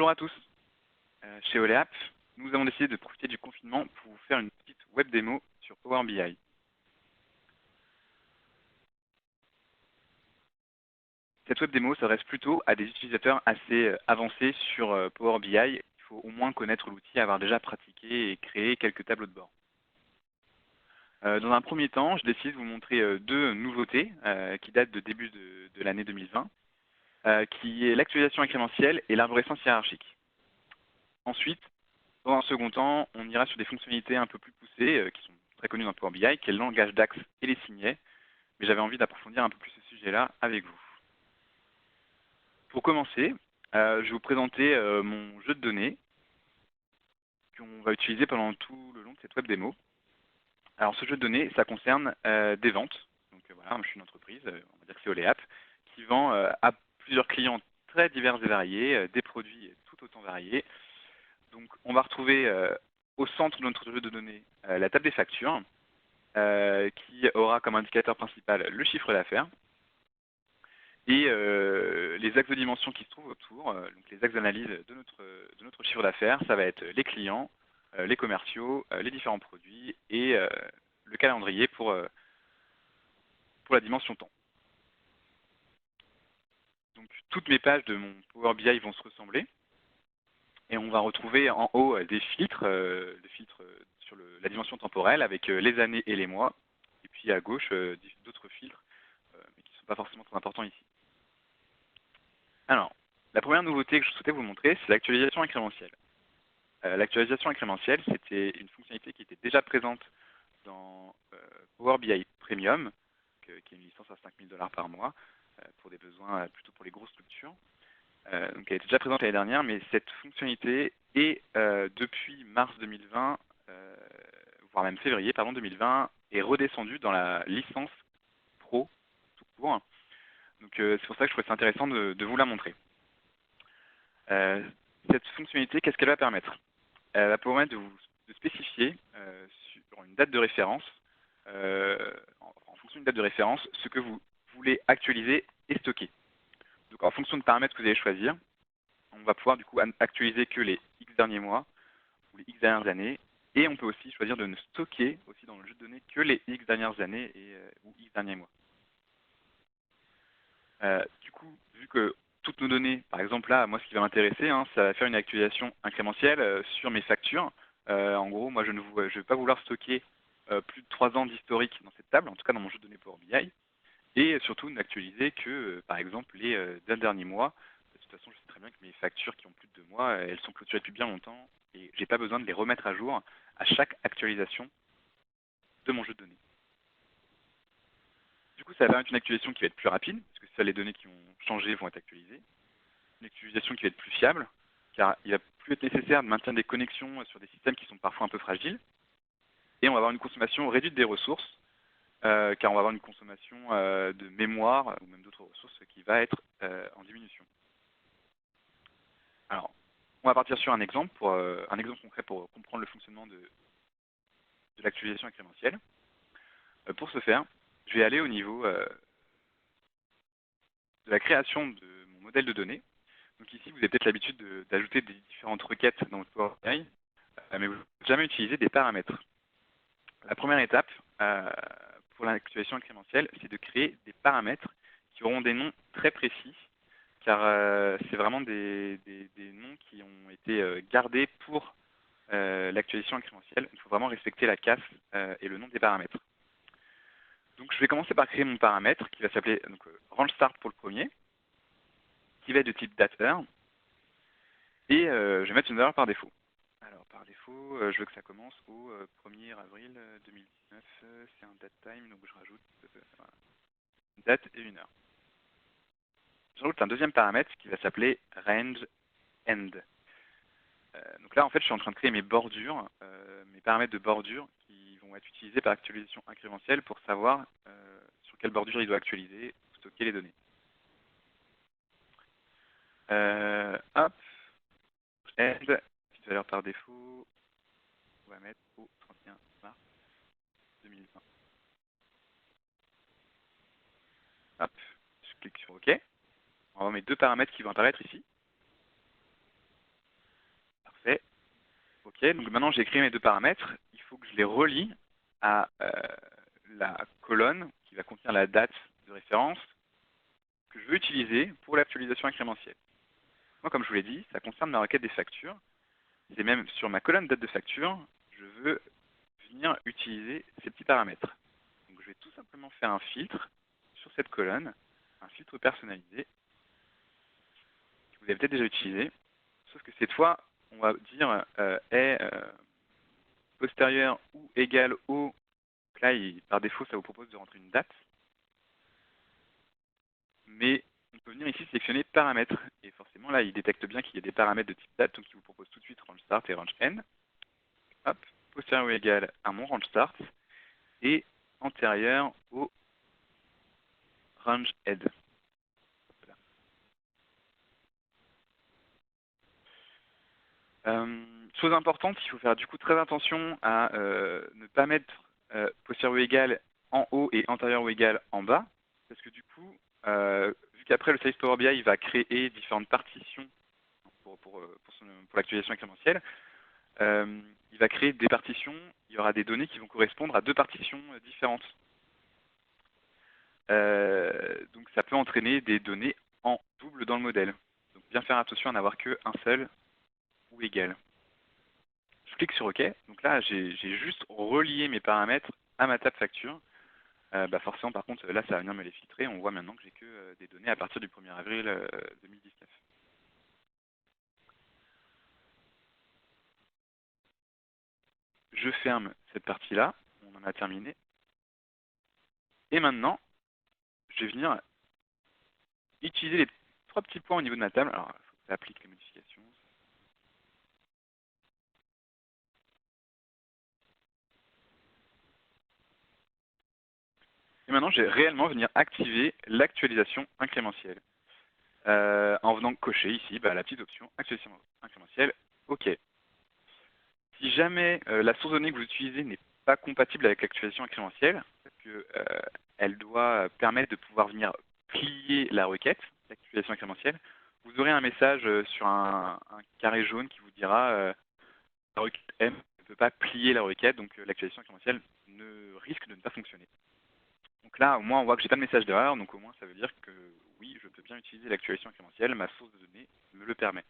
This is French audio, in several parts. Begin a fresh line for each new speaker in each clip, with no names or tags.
Bonjour à tous. Chez Oleap, nous avons décidé de profiter du confinement pour vous faire une petite web démo sur Power BI. Cette web démo s'adresse plutôt à des utilisateurs assez avancés sur Power BI. Il faut au moins connaître l'outil, avoir déjà pratiqué et créé quelques tableaux de bord. Dans un premier temps, je décide de vous montrer deux nouveautés qui datent de début de l'année 2020, qui est l'actualisation incrémentielle et l'arborescence hiérarchique. Ensuite, dans un second temps, on ira sur des fonctionnalités un peu plus poussées, qui sont très connues dans Power BI, qui est le langage DAX et les signets, mais j'avais envie d'approfondir un peu plus ce sujet-là avec vous. Pour commencer, je vais vous présenter mon jeu de données qu'on va utiliser pendant tout le long de cette web démo. Alors ce jeu de données, ça concerne des ventes. Donc voilà, je suis une entreprise, on va dire que c'est Oleap, qui vend à plusieurs clients très divers et variés, des produits tout autant variés. Donc on va retrouver au centre de notre jeu de données la table des factures, qui aura comme indicateur principal le chiffre d'affaires et les axes de dimension qui se trouvent autour, donc les axes d'analyse de notre chiffre d'affaires, ça va être les clients, les commerciaux, les différents produits et le calendrier pour la dimension temps. Donc toutes mes pages de mon Power BI vont se ressembler et on va retrouver en haut des filtres, sur la dimension temporelle avec les années et les mois, et puis à gauche d'autres filtres, mais qui ne sont pas forcément très importants ici. Alors, la première nouveauté que je souhaitais vous montrer, c'est l'actualisation incrémentielle. L'actualisation incrémentielle, c'était une fonctionnalité qui était déjà présente dans Power BI Premium, qui est une licence à 5 000 $ par mois, pour des besoins plutôt pour les grosses structures. Donc elle était déjà présente l'année dernière, mais cette fonctionnalité est depuis mars 2020, voire même février 2020, est redescendue dans la licence Pro tout court. Donc c'est pour ça que je trouvais ça intéressant de vous la montrer. Cette fonctionnalité, qu'est-ce qu'elle va permettre? Elle va permettre de spécifier sur une date de référence, en fonction d'une date de référence, ce que vous voulez actualiser et stocker. Donc en fonction de paramètres que vous allez choisir, on va pouvoir du coup actualiser que les X derniers mois ou les X dernières années, et on peut aussi choisir de ne stocker aussi dans le jeu de données que les X dernières années ou X derniers mois. Du coup, vu que toutes nos données, par exemple là, moi ce qui va m'intéresser, ça va faire une actualisation incrémentielle sur mes factures. En gros, moi je ne vais pas vouloir stocker plus de 3 ans d'historique dans cette table, en tout cas dans mon jeu de données Power BI, et surtout n'actualiser que, par exemple, les 2 derniers mois. De toute façon, je sais très bien que mes factures qui ont plus de 2 mois, elles sont clôturées depuis bien longtemps, et j'ai pas besoin de les remettre à jour à chaque actualisation de mon jeu de données. Du coup, ça va être une actualisation qui va être plus rapide, parce que ça, les données qui ont changé vont être actualisées. Une actualisation qui va être plus fiable, car il va plus être nécessaire de maintenir des connexions sur des systèmes qui sont parfois un peu fragiles. Et on va avoir une consommation réduite des ressources, car on va avoir une consommation de mémoire ou même d'autres ressources qui va être en diminution. Alors, on va partir sur un exemple concret pour comprendre le fonctionnement de l'actualisation incrémentielle. Pour ce faire, je vais aller au niveau de la création de mon modèle de données. Donc ici, vous avez peut-être l'habitude d'ajouter des différentes requêtes dans votre Power BI, mais vous n'avez jamais utilisé des paramètres. La première étape pour l'actualisation incrémentielle, c'est de créer des paramètres qui auront des noms très précis, car c'est vraiment des noms qui ont été gardés pour l'actualisation incrémentielle. Il faut vraiment respecter la casse et le nom des paramètres. Donc je vais commencer par créer mon paramètre qui va s'appeler range start pour le premier, qui va être de type date-heure, et je vais mettre une valeur par défaut. Alors par défaut, je veux que ça commence au 1er avril 2019, c'est un date time, donc je rajoute une date et une heure. J'ajoute un deuxième paramètre qui va s'appeler range end. Donc là, en fait, je suis en train de créer mes bordures, mes paramètres de bordure qui vont être utilisés par actualisation incrémentielle pour savoir sur quelle bordure il doit actualiser ou stocker les données. Hop, end, petite valeur par défaut, on va mettre au 31 mars 2020. Hop, je clique sur OK. On va avoir mes deux paramètres qui vont apparaître ici. OK, donc maintenant j'ai créé mes deux paramètres. Il faut que je les relie à la colonne qui va contenir la date de référence que je veux utiliser pour l'actualisation incrémentielle. Moi, comme je vous l'ai dit, ça concerne ma requête des factures. Et même sur ma colonne date de facture, je veux venir utiliser ces petits paramètres. Donc je vais tout simplement faire un filtre sur cette colonne, un filtre personnalisé, que vous avez peut-être déjà utilisé, sauf que cette fois, on va dire est postérieur ou égal au, donc là, par défaut, ça vous propose de rentrer une date, mais on peut venir ici sélectionner paramètres, et forcément là, il détecte bien qu'il y a des paramètres de type date, donc il vous propose tout de suite range start et range end. Hop, postérieur ou égal à mon range start, et antérieur au range head. Chose importante, il faut faire du coup très attention à ne pas mettre postérieur ou égal en haut et antérieur ou égal en bas, parce que du coup, vu qu'après le Sales Power BI va créer différentes partitions pour l'actualisation incrémentielle, il va créer des partitions, il y aura des données qui vont correspondre à deux partitions différentes. Donc ça peut entraîner des données en double dans le modèle. Donc bien faire attention à n'avoir qu'un seul ou égal. Je clique sur OK. Donc là, j'ai juste relié mes paramètres à ma table facture. Forcément, par contre, là, ça va venir me les filtrer. On voit maintenant que j'ai que des données à partir du 1er avril 2019. Je ferme cette partie-là. On en a terminé. Et maintenant, je vais venir utiliser les trois petits points au niveau de ma table. Alors, il faut que ça applique les modifications. Et maintenant, je vais réellement venir activer l'actualisation incrémentielle. En venant cocher ici la petite option actualisation incrémentielle. OK. Si jamais la source de données que vous utilisez n'est pas compatible avec l'actualisation incrémentielle, parce qu'elle doit permettre de pouvoir venir plier la requête, l'actualisation incrémentielle, vous aurez un message sur un carré jaune qui vous dira la requête M ne peut pas plier la requête, donc l'actualisation incrémentielle risque de ne pas fonctionner. Donc là, au moins, on voit que j'ai pas de message d'erreur, donc au moins, ça veut dire que oui, je peux bien utiliser l'actualisation incrémentielle, ma source de données me le permet.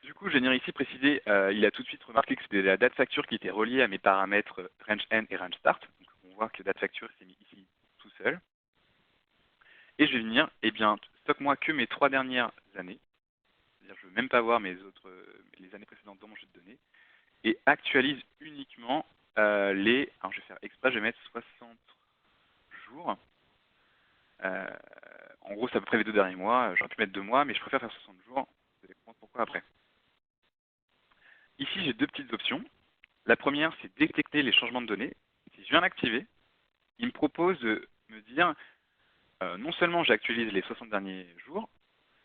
Du coup, je vais venir ici préciser, il a tout de suite remarqué que c'était la date facture qui était reliée à mes paramètres range end et range start. Donc, on voit que date facture s'est mis ici tout seul. Et je vais venir, stocke-moi que mes 3 dernières années. C'est-à-dire, je ne veux même pas voir les années précédentes dans mon jeu de données. Et actualise uniquement alors, je vais faire exprès, je vais mettre 60 jours. En gros, c'est à peu près les 2 derniers mois. J'aurais pu mettre 2 mois, mais je préfère faire 60 jours. Vous allez comprendre pourquoi après. Ici, j'ai deux petites options. La première, c'est détecter les changements de données. Si je viens l'activer, il me propose de me dire, non seulement j'actualise les 60 derniers jours,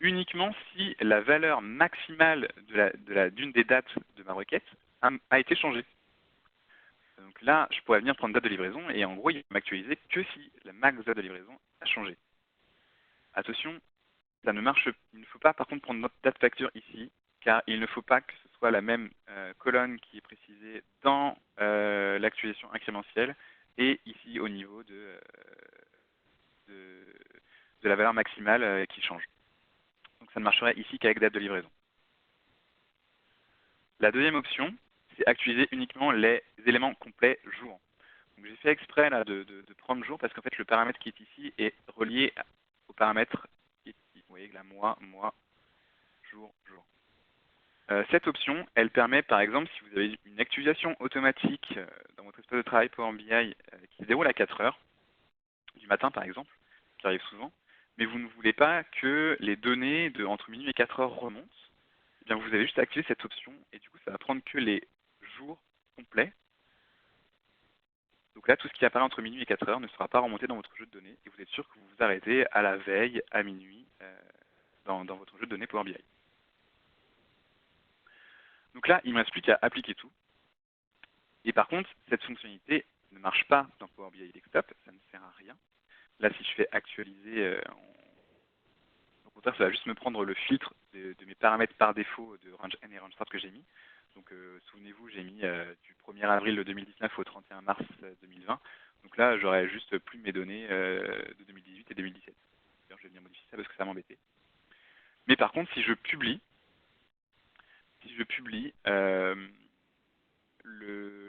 uniquement si la valeur maximale d'une des dates de ma requête a été changée. Donc là, je pourrais venir prendre date de livraison et en gros, il va m'actualiser que si la max date de livraison a changé. Attention, ça ne marche. Il ne faut pas par contre prendre notre date facture ici, car il ne faut pas que ce soit la même colonne qui est précisée dans l'actualisation incrémentielle et ici au niveau de la valeur maximale qui change. Donc ça ne marcherait ici qu'avec date de livraison. La deuxième option, c'est actualiser uniquement les éléments complets jour. Donc j'ai fait exprès là, de prendre jour parce qu'en fait le paramètre qui est ici est relié au paramètre qui est ici. Vous voyez que là, mois, jour, jour. Cette option, elle permet par exemple, si vous avez une actualisation automatique dans votre espace de travail Power BI qui se déroule à 4 heures, du matin par exemple, qui arrive souvent, mais vous ne voulez pas que les données entre minuit et 4 heures remontent, eh bien vous avez juste activé cette option et du coup ça va prendre que les jours complets. Donc là, tout ce qui apparaît entre minuit et 4 heures ne sera pas remonté dans votre jeu de données et vous êtes sûr que vous vous arrêtez à la veille, à minuit, dans votre jeu de données Power BI. Donc là, il ne me reste plus qu'à appliquer tout. Et par contre, cette fonctionnalité ne marche pas dans Power BI Desktop, ça ne sert à rien. Là, si je fais actualiser, au contraire, ça va juste me prendre le filtre de mes paramètres par défaut de range n et range start que j'ai mis. Donc souvenez-vous, j'ai mis du 1er avril 2019 au 31 mars 2020. Donc là, j'aurais juste plus mes données de 2018 et 2017. D'ailleurs, je vais venir modifier ça parce que ça m'embêtait. Mais par contre, si je publie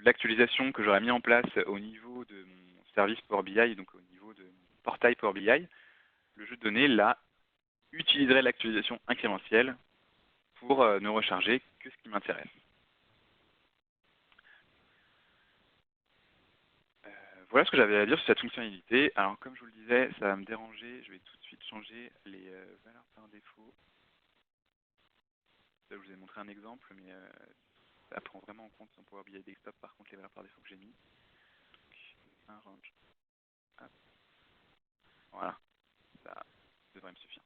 l'actualisation que j'aurais mis en place au niveau de mon service Power BI, donc au niveau de mon portail Power BI, le jeu de données, là, utiliserait l'actualisation incrémentielle pour ne recharger que ce qui m'intéresse. Voilà ce que j'avais à dire sur cette fonctionnalité. Alors, comme je vous le disais, ça va me déranger. Je vais tout de suite changer les valeurs par défaut. Là, je vous ai montré un exemple, mais ça prend vraiment en compte son Power BI Desktop, par contre, les valeurs par défaut que j'ai mis. Donc, un range. Hop. Voilà, ça devrait me suffire.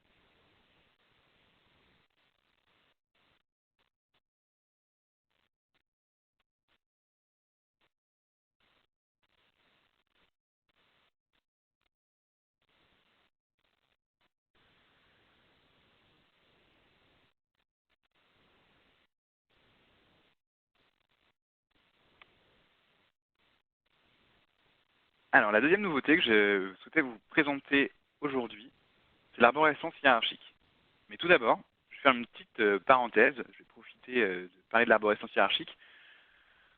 Alors, la deuxième nouveauté que je souhaitais vous présenter aujourd'hui, c'est l'arborescence hiérarchique. Mais tout d'abord, je vais faire une petite parenthèse. Je vais profiter de parler de l'arborescence hiérarchique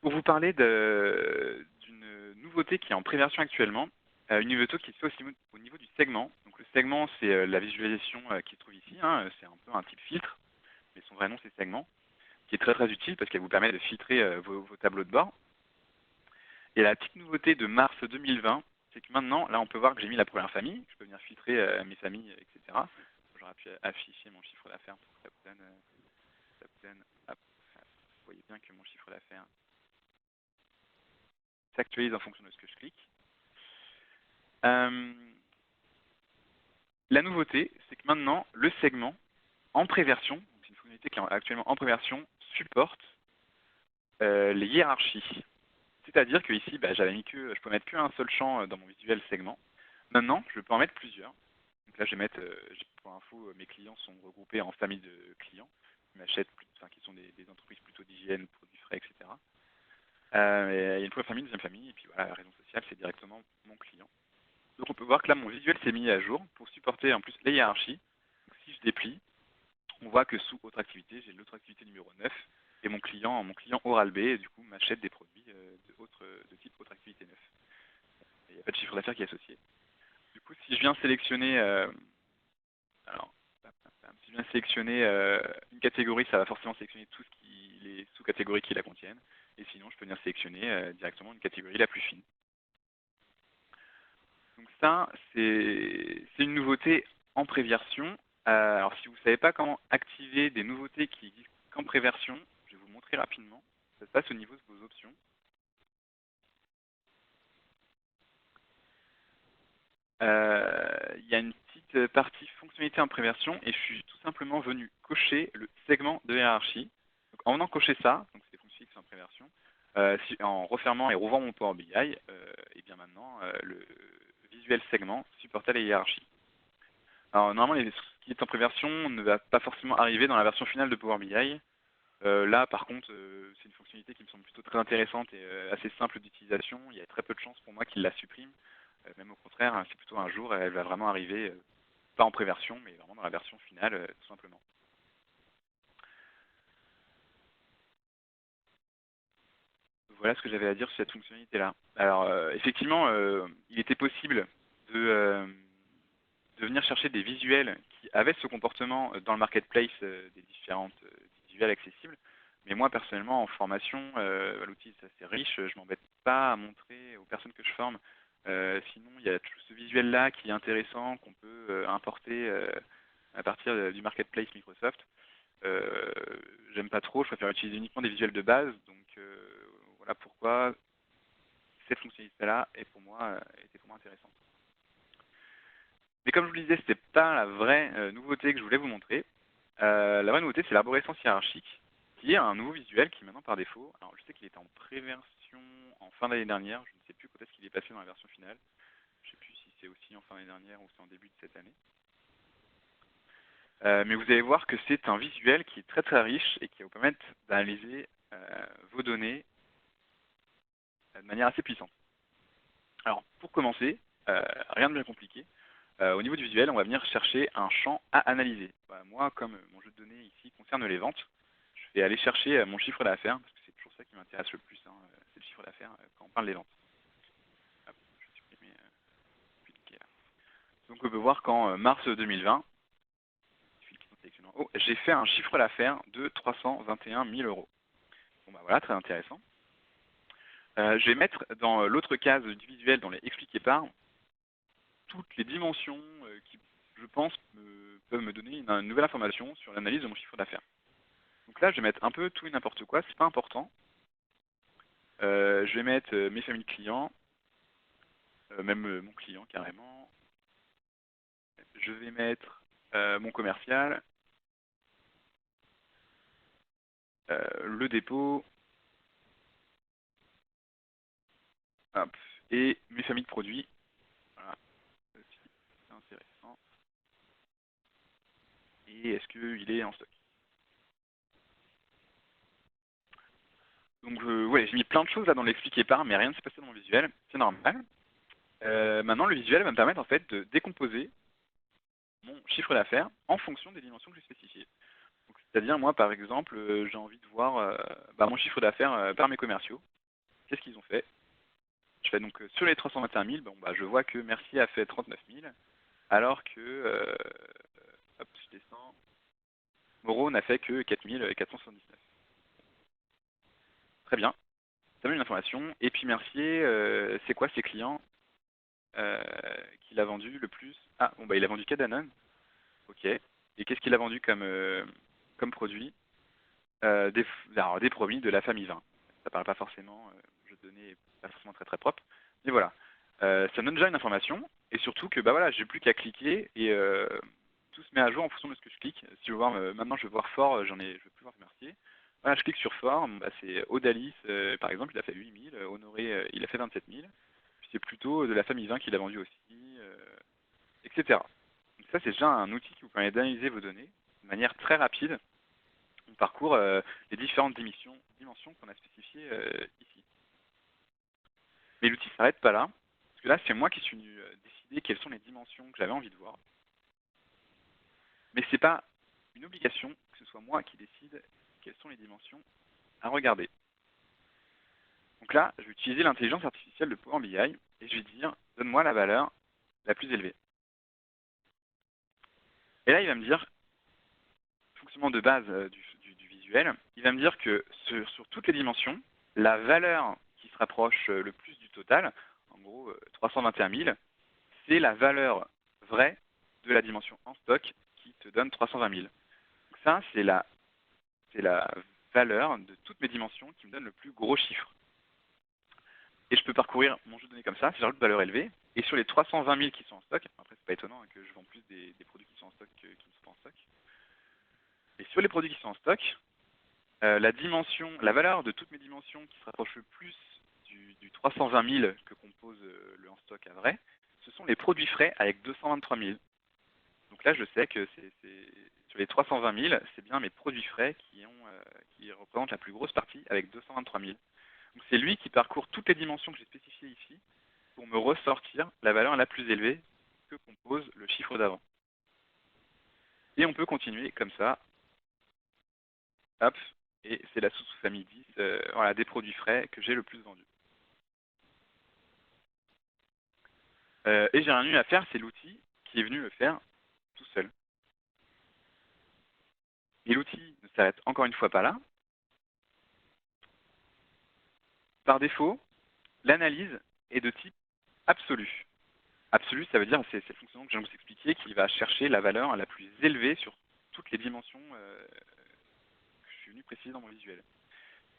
pour vous parler d'une nouveauté qui est en préversion actuellement, une nouveauté qui se fait aussi au niveau du segment. Donc le segment, c'est la visualisation qui se trouve ici, hein, c'est un peu un type filtre, mais son vrai nom c'est segment, qui est très très utile parce qu'elle vous permet de filtrer vos tableaux de bord. Et la petite nouveauté de mars 2020, c'est que maintenant, là on peut voir que j'ai mis la première famille, je peux venir filtrer mes familles, etc. J'aurais pu afficher mon chiffre d'affaires pour que ça vous donne, hop, vous voyez bien que mon chiffre d'affaires s'actualise en fonction de ce que je clique. La nouveauté, c'est que maintenant, le segment en préversion, c'est une fonctionnalité qui est actuellement en préversion, supporte les hiérarchies. C'est-à-dire que ici, j'avais mis que je peux mettre qu'un seul champ dans mon visuel segment. Maintenant, je peux en mettre plusieurs. Donc là, je vais mettre, pour info, mes clients sont regroupés en familles de clients qui m'achètent, qui sont des entreprises plutôt d'hygiène, produits frais, etc. Et il y a une première famille, une deuxième famille, et puis voilà, la raison sociale, c'est directement mon client. Donc on peut voir que là, mon visuel s'est mis à jour pour supporter en plus les hiérarchies. Donc, si je déplie, on voit que sous autre activité, j'ai l'autre activité numéro 9, et mon client Oral B, du coup, m'achète des produits de type autre activité 9. Il n'y a pas de chiffre d'affaires qui est associé. Du coup, si je viens sélectionner, si je viens sélectionner une catégorie, ça va forcément sélectionner les sous-catégories qui la contiennent. Et sinon, je peux venir sélectionner directement une catégorie la plus fine. Donc ça, c'est une nouveauté en préversion. Alors si vous ne savez pas comment activer des nouveautés qui existent qu'en préversion, je vais vous montrer rapidement. Ça se passe au niveau de vos options. Il y a une petite partie fonctionnalité en préversion et je suis tout simplement venu cocher le segment de hiérarchie. Donc, en venant cocher ça, donc c'est des fonctionnalités qui sont en préversion, en refermant et rouvrant mon Power BI, et bien maintenant le visuel segment supportait les hiérarchies. Alors normalement, ce qui est en préversion ne va pas forcément arriver dans la version finale de Power BI. Là, par contre, c'est une fonctionnalité qui me semble plutôt très intéressante et assez simple d'utilisation. Il y a très peu de chances pour moi qu'il la supprime. Même au contraire, hein, c'est plutôt un jour, elle va vraiment arriver, pas en préversion, mais vraiment dans la version finale, tout simplement. Voilà ce que j'avais à dire sur cette fonctionnalité-là. Alors, effectivement, il était possible de venir chercher des visuels qui avaient ce comportement dans le marketplace des différentes visuels accessibles. Mais moi, personnellement, en formation, l'outil est assez riche. Je m'embête pas à montrer aux personnes que je forme. Sinon, il y a tout ce visuel-là qui est intéressant, qu'on peut importer à partir du marketplace Microsoft. J'aime pas trop, je préfère utiliser uniquement des visuels de base. Donc voilà pourquoi cette fonctionnalité-là était pour moi intéressante. Mais comme je vous le disais, ce n'était pas la vraie nouveauté que je voulais vous montrer. La vraie nouveauté, c'est l'arborescence hiérarchique, qui est un nouveau visuel qui est maintenant par défaut. Alors je sais qu'il était en pré-version en fin d'année dernière, je ne sais plus quand est-ce qu'il est passé dans la version finale. Je ne sais plus si c'est aussi en fin d'année dernière ou c'est en début de cette année. Mais vous allez voir que c'est un visuel qui est très très riche et qui va vous permettre d'analyser vos données de manière assez puissante. Alors, pour commencer, rien de bien compliqué. Au niveau du visuel, on va venir chercher un champ à analyser. Voilà, moi, comme mon jeu de données ici concerne les ventes, je vais aller chercher mon chiffre d'affaires, parce que c'est toujours ça qui m'intéresse le plus, hein, c'est le chiffre d'affaires quand on parle des ventes. Hop, je vais supprimer, cliquer là. Donc on peut voir qu'en mars 2020, j'ai fait un chiffre d'affaires de 321 000 euros. Bon bah voilà, très intéressant. Je vais mettre dans l'autre case du visuel, dans les expliquer par, toutes les dimensions qui, je pense, peuvent me donner une nouvelle information sur l'analyse de mon chiffre d'affaires. Donc là, je vais mettre un peu tout et n'importe quoi, c'est pas important. Je vais mettre mes familles clients, même mon client carrément. Je vais mettre mon commercial, le dépôt, hop, et mes familles de produits. Voilà, c'est intéressant. Et est-ce qu'il est en stock? Donc ouais, j'ai mis plein de choses là dans l'expliquer par, mais rien ne s'est passé dans mon visuel, c'est normal. Maintenant, le visuel va me permettre en fait de décomposer mon chiffre d'affaires en fonction des dimensions que j'ai spécifiées. C'est-à-dire, moi, par exemple, j'ai envie de voir mon chiffre d'affaires par mes commerciaux. Qu'est-ce qu'ils ont fait? Je fais donc sur les 321 000, bon, je vois que Mercier a fait 39 000, alors que, hop, je descends, Moreau n'a fait que 4 479. Très bien, ça me donne une information. Et puis Mercier, c'est quoi ses clients qu'il a vendu le plus? Ah, bon, il a vendu Danone. Ok. Et qu'est-ce qu'il a vendu comme produit? Alors, des produits de la famille 20. Ça paraît pas forcément, jeu de données pas forcément très très propre. Mais voilà. Ça me donne déjà une information. Et surtout que voilà, j'ai plus qu'à cliquer et tout se met à jour en fonction de ce que je clique. Si je veux voir, maintenant je veux voir fort, je veux plus voir Mercier. Voilà, je clique sur fort, c'est Odalis, par exemple, il a fait 8 000, Honoré, il a fait 27 000. Puis c'est plutôt de la famille 20 qu'il a vendu aussi, etc. Donc ça, c'est déjà un outil qui vous permet d'analyser vos données de manière très rapide. On parcourt les différentes dimensions qu'on a spécifiées ici. Mais l'outil ne s'arrête pas là, parce que là, c'est moi qui suis venu décider quelles sont les dimensions que j'avais envie de voir. Mais ce n'est pas une obligation que ce soit moi qui décide quelles sont les dimensions à regarder. Donc là, je vais utiliser l'intelligence artificielle de Power BI et je vais dire, donne-moi la valeur la plus élevée. Et là, il va me dire, fonctionnement de base du visuel, il va me dire que sur toutes les dimensions, la valeur qui se rapproche le plus du total, en gros 321 000, c'est la valeur vraie de la dimension en stock qui te donne 320 000. Donc ça, c'est la valeur de toutes mes dimensions qui me donne le plus gros chiffre. Et je peux parcourir mon jeu de données comme ça, si j'ajoute valeur élevée, et sur les 320 000 qui sont en stock, après c'est pas étonnant que je vends plus des produits qui sont en stock qui ne sont pas en stock, et sur les produits qui sont en stock, la valeur de toutes mes dimensions qui se rapproche le plus du 320 000 que compose le en stock à vrai, ce sont les produits frais avec 223 000. Donc là, je sais que sur les 320 000, c'est bien mes produits frais qui représentent la plus grosse partie avec 223 000. Donc c'est lui qui parcourt toutes les dimensions que j'ai spécifiées ici pour me ressortir la valeur la plus élevée que compose le chiffre d'avant. Et on peut continuer comme ça. Hop, et c'est la sous-famille 10, voilà, des produits frais que j'ai le plus vendu. Et j'ai rien eu à faire, c'est l'outil qui est venu le faire tout seul. Et l'outil ne s'arrête encore une fois pas là. Par défaut, l'analyse est de type absolu. Absolu, ça veut dire, c'est le fonctionnement que je viens de vous expliquer, qui va chercher la valeur la plus élevée sur toutes les dimensions que je suis venu préciser dans mon visuel.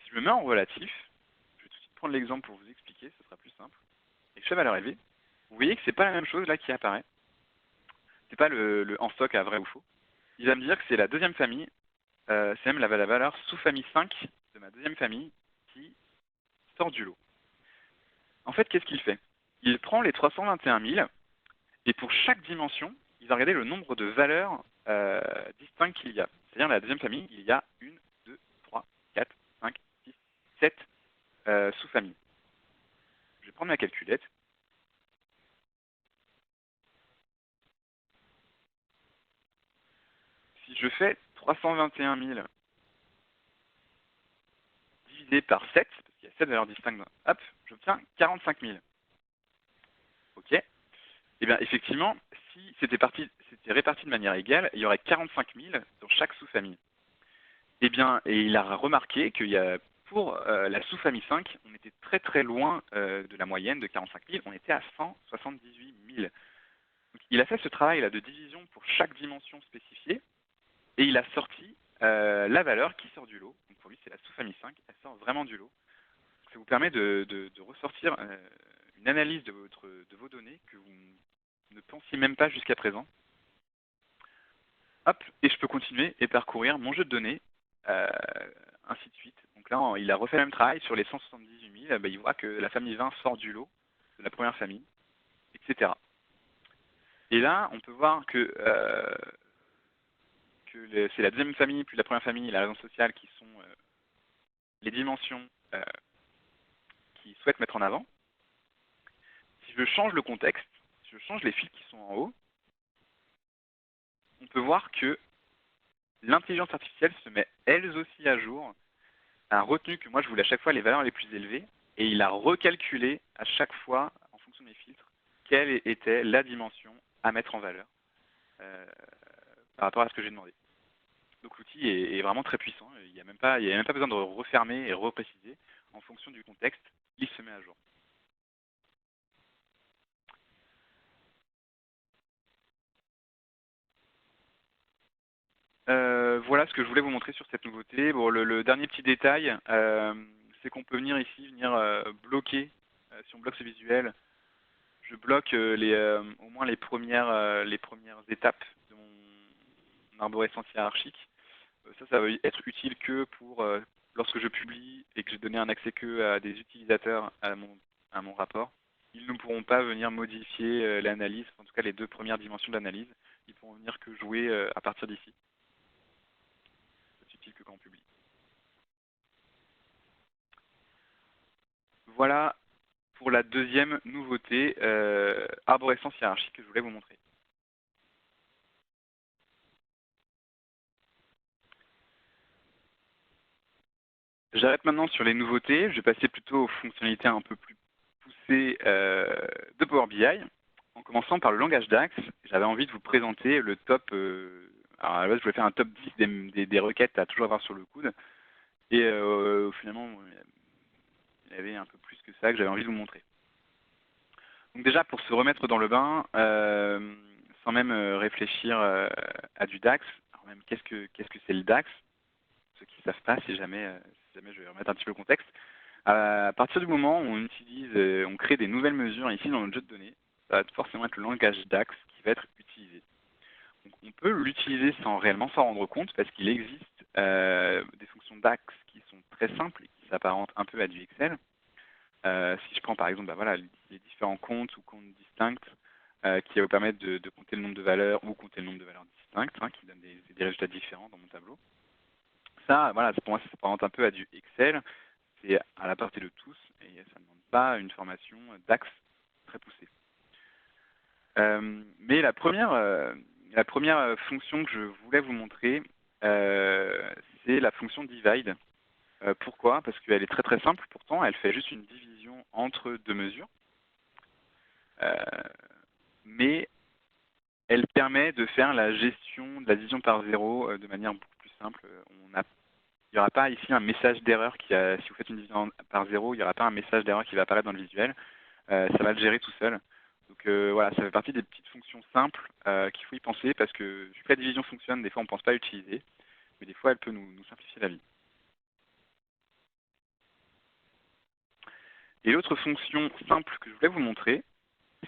Si je me mets en relatif, je vais tout de suite prendre l'exemple pour vous expliquer, ce sera plus simple. Et je fais valeur élevée. Vous voyez que c'est pas la même chose là qui apparaît. C'est pas le en stock à vrai ou faux. Il va me dire que c'est la deuxième famille, c'est même la valeur sous-famille 5 de ma deuxième famille qui sort du lot. En fait, qu'est-ce qu'il fait? Il prend les 321 000 et pour chaque dimension, il va regarder le nombre de valeurs distinctes qu'il y a. C'est-à-dire la deuxième famille, il y a 1, 2, 3, 4, 5, 6, 7 sous-familles. Je vais prendre ma calculette. Si je fais 321 000 divisé par 7, parce qu'il y a 7 valeurs distinctes, hop, j'obtiens 45 000. Ok. Et bien effectivement, si c'était réparti de manière égale, il y aurait 45 000 dans chaque sous-famille. Et bien, et il a remarqué qu'il y a pour la sous-famille 5, on était très très loin de la moyenne de 45 000, on était à 178 000. Donc, il a fait ce travail-là de division pour chaque dimension spécifiée, et il a sorti la valeur qui sort du lot. Donc pour lui, c'est la sous-famille 5, elle sort vraiment du lot. Donc, ça vous permet de ressortir une analyse de vos données que vous ne pensiez même pas jusqu'à présent. Hop, et je peux continuer et parcourir mon jeu de données, ainsi de suite. Donc là, il a refait le même travail sur les 178 000, il voit que la famille 20 sort du lot de la première famille, etc. Et là, on peut voir que c'est la deuxième famille, plus la première famille et la raison sociale qui sont les dimensions qu'il souhaite mettre en avant. Si je change le contexte, si je change les fils qui sont en haut, on peut voir que l'intelligence artificielle se met elle aussi à jour, a retenu que moi je voulais à chaque fois les valeurs les plus élevées, et il a recalculé à chaque fois, en fonction de mes filtres, quelle était la dimension à mettre en valeur par rapport à ce que j'ai demandé. Donc l'outil est vraiment très puissant, il n'y a même pas besoin de refermer et repréciser. En fonction du contexte, il se met à jour. Voilà ce que je voulais vous montrer sur cette nouveauté. Bon, le dernier petit détail, c'est qu'on peut venir bloquer, si on bloque ce visuel, je bloque au moins les premières étapes de mon arborescence hiérarchique. Ça va être utile que pour lorsque je publie et que j'ai donné un accès que à des utilisateurs à mon rapport. Ils ne pourront pas venir modifier l'analyse, en tout cas les deux premières dimensions d'analyse. Ils pourront venir que jouer à partir d'ici. C'est utile que quand on publie. Voilà pour la deuxième nouveauté, arborescence hiérarchique, que je voulais vous montrer. J'arrête maintenant sur les nouveautés. Je vais passer plutôt aux fonctionnalités un peu plus poussées de Power BI. En commençant par le langage DAX, j'avais envie de vous présenter le top. Alors à la base, je voulais faire un top 10 des requêtes à toujours avoir sur le coude. Et finalement, il y avait un peu plus que ça que j'avais envie de vous montrer. Donc déjà, pour se remettre dans le bain, sans même réfléchir à du DAX, alors même qu'est-ce que c'est le DAX? Ceux qui ne savent pas, si jamais je vais remettre un petit peu le contexte. À partir du moment où on crée des nouvelles mesures ici dans notre jeu de données, ça va forcément être le langage DAX qui va être utilisé. Donc on peut l'utiliser sans réellement s'en rendre compte parce qu'il existe des fonctions DAX qui sont très simples et qui s'apparentent un peu à du Excel. Si je prends par exemple les différents comptes ou comptes distincts qui va vous permettre de compter le nombre de valeurs ou compter le nombre de valeurs distinctes, qui donnent des résultats différents dans mon tableau. Ça, voilà, pour moi, ça s'apparente un peu à du Excel. C'est à la portée de tous et ça ne demande pas une formation DAX très poussée. Mais la première fonction que je voulais vous montrer, c'est la fonction divide. Pourquoi? Parce qu'elle est très très simple, pourtant elle fait juste une division entre deux mesures. Mais elle permet de faire la gestion de la division par zéro de manière beaucoup plus simple. Il n'y aura pas ici un message d'erreur si vous faites une division par zéro, il n'y aura pas un message d'erreur qui va apparaître dans le visuel. Ça va le gérer tout seul. Donc voilà, ça fait partie des petites fonctions simples qu'il faut y penser parce que vu que la division fonctionne, des fois on ne pense pas à l'utiliser, mais des fois elle peut nous simplifier la vie. Et l'autre fonction simple que je voulais vous montrer,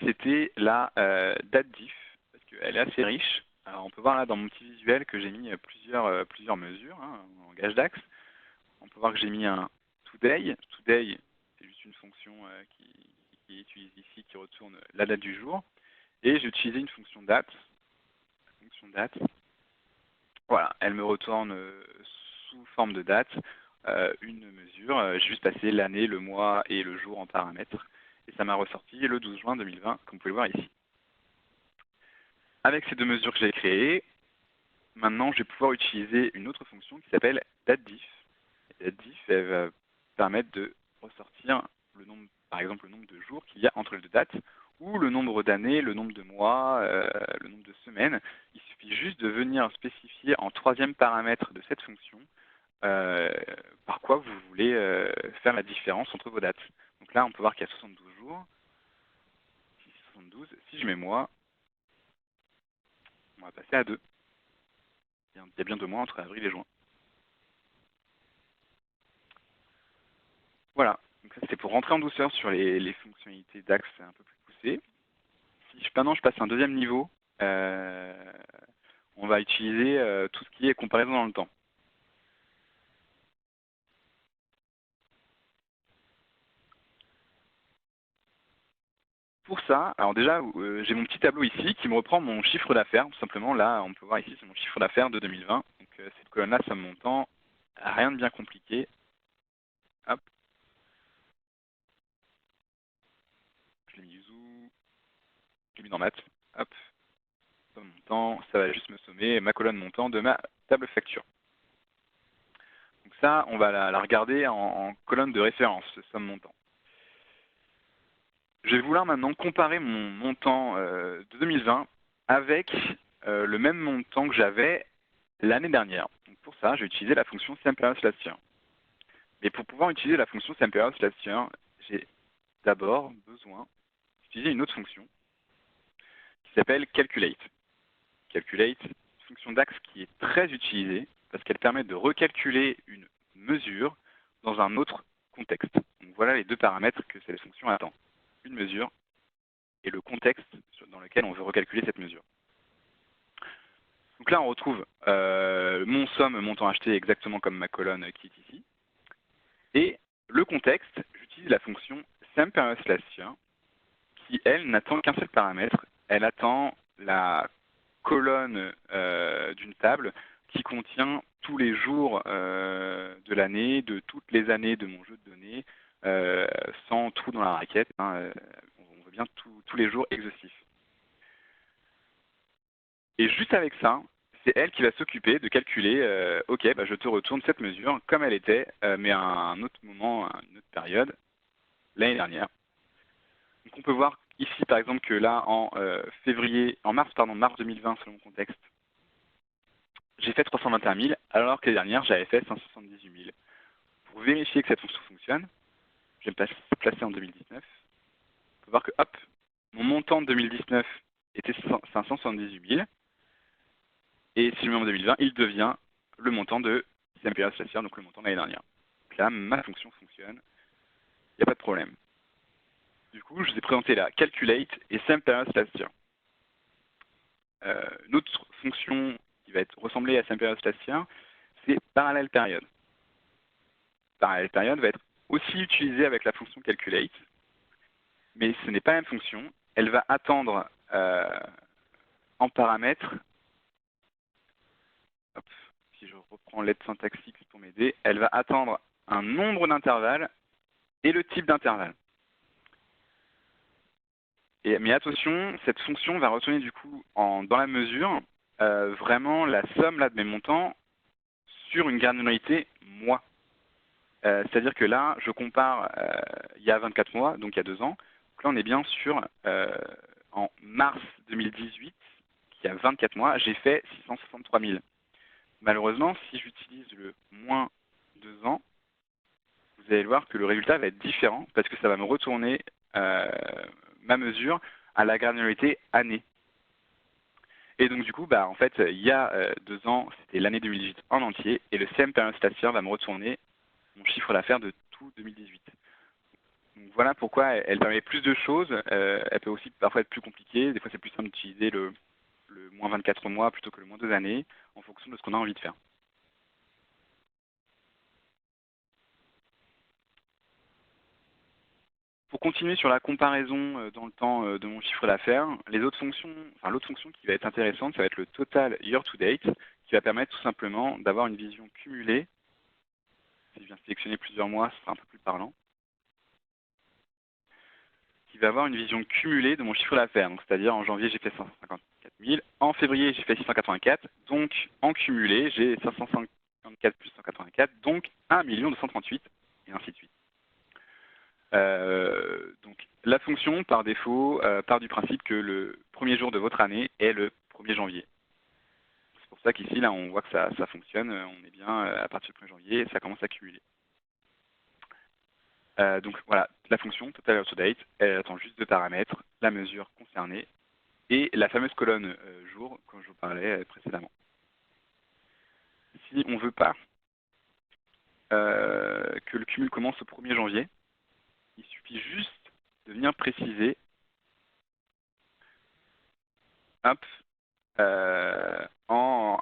c'était la date diff, parce qu'elle est assez riche. Alors on peut voir là dans mon petit visuel que j'ai mis plusieurs mesures en langage DAX. On peut voir que j'ai mis un today. Today, c'est juste une fonction qui est utilisée ici, qui retourne la date du jour. Et j'ai utilisé une fonction date. Voilà, elle me retourne sous forme de date. une mesure. J'ai juste passé l'année, le mois et le jour en paramètres. Et ça m'a ressorti le 12 juin 2020, comme vous pouvez le voir ici. Avec ces deux mesures que j'ai créées, maintenant je vais pouvoir utiliser une autre fonction qui s'appelle datediff. Datediff, elle va permettre de ressortir le nombre, par exemple le nombre de jours qu'il y a entre les deux dates, ou le nombre d'années, le nombre de mois, le nombre de semaines. Il suffit juste de venir spécifier en troisième paramètre de cette fonction par quoi vous voulez faire la différence entre vos dates. Donc là, on peut voir qu'il y a 72 jours. 72, si je mets mois, on va passer à 2. Il y a bien 2 mois entre avril et juin. Voilà, donc ça c'était pour rentrer en douceur sur les fonctionnalités DAX un peu plus poussées. Si maintenant je passe à un deuxième niveau, on va utiliser tout ce qui est comparaison dans le temps. Pour ça, alors déjà, j'ai mon petit tableau ici qui me reprend mon chiffre d'affaires. Tout simplement, là, on peut voir ici, c'est mon chiffre d'affaires de 2020. Donc cette colonne-là, somme montant, rien de bien compliqué. Hop, je l'ai mis où? Je l'ai mis dans maths. Hop, somme montant, ça va juste me sommer ma colonne montant de ma table facture. Donc ça, on va la regarder en colonne de référence, somme montant. Je vais vouloir maintenant comparer mon montant de 2020 avec le même montant que j'avais l'année dernière. Donc pour ça, je vais utiliser la fonction SamePeriodLastYear. Mais pour pouvoir utiliser la fonction SamePeriodLastYear, j'ai d'abord besoin d'utiliser une autre fonction qui s'appelle Calculate. Calculate, fonction DAX qui est très utilisée parce qu'elle permet de recalculer une mesure dans un autre contexte. Donc voilà les deux paramètres que cette fonction attend. Une mesure et le contexte dans lequel on veut recalculer cette mesure. Donc là, on retrouve mon somme montant acheté exactement comme ma colonne qui est ici. Et le contexte, j'utilise la fonction SamePeriodLastYear qui, elle, n'attend qu'un seul paramètre. Elle attend la colonne d'une table qui contient tous les jours de l'année, de toutes les années de mon jeu de données, sans trou dans la raquette. Hein, on veut bien tous les jours exhaustifs. Et juste avec ça, c'est elle qui va s'occuper de calculer, ok, bah, je te retourne cette mesure comme elle était, mais à un autre moment, à une autre période, l'année dernière. Donc on peut voir ici par exemple que là en mars 2020 selon mon contexte, j'ai fait 321 000 alors que l'année dernière j'avais fait 178 000. Pour vérifier que cette fonction fonctionne, je vais me placer en 2019. On peut voir que hop, mon montant de 2019 était 578 000. Et si je le mets en 2020, il devient le montant de SamePeriodLastYear, donc le montant de l'année dernière. Donc là, ma fonction fonctionne, il n'y a pas de problème. Du coup, je vous ai présenté la Calculate et SamePeriodLastYear. Une autre fonction qui va ressembler à SamePeriodLastYear, c'est Parallel Period. Parallel Period va être aussi utilisée avec la fonction Calculate, mais ce n'est pas la même fonction. Elle va attendre en paramètre. Hop, si je reprends l'aide syntaxique pour m'aider, elle va attendre un nombre d'intervalles et le type d'intervalle. Mais attention, cette fonction va retourner du coup dans la mesure vraiment la somme là, de mes montants sur une granularité mois. C'est-à-dire que là, je compare il y a 24 mois, donc il y a 2 ans. Donc là, on est bien sur en mars 2018, qui a 24 mois, j'ai fait 663 000. Malheureusement, si j'utilise le moins 2 ans, vous allez voir que le résultat va être différent parce que ça va me retourner ma mesure à la granularité année. Et donc du coup, bah, en fait, il y a 2 ans, c'était l'année 2018 en entier, et le SamePeriodLastYear va me retourner mon chiffre d'affaires de tout 2018. Donc voilà pourquoi elle permet plus de choses. Elle peut aussi parfois être plus compliquée. Des fois, c'est plus simple d'utiliser le moins 24 mois plutôt que le moins 2 années, en fonction de ce qu'on a envie de faire. Pour continuer sur la comparaison dans le temps de mon chiffre d'affaires, l'autre fonction qui va être intéressante, ça va être le total year to date, qui va permettre tout simplement d'avoir une vision cumulée si je viens sélectionner plusieurs mois, ce sera un peu plus parlant, qui va avoir une vision cumulée de mon chiffre d'affaires. Donc, c'est-à-dire en janvier, j'ai fait 554 000, en février, j'ai fait 684, donc en cumulé, j'ai 554 plus 184, donc 1 238, et ainsi de suite. Donc, la fonction, par défaut, part du principe que le premier jour de votre année est le 1er janvier. C'est pour ça qu'ici, là, on voit que ça fonctionne. On est bien à partir du 1er janvier et ça commence à cumuler. Donc voilà, la fonction total year to date, elle attend juste deux paramètres, la mesure concernée et la fameuse colonne jour, comme je vous parlais précédemment. Si on ne veut pas que le cumul commence au 1er janvier, il suffit juste de venir préciser, hop,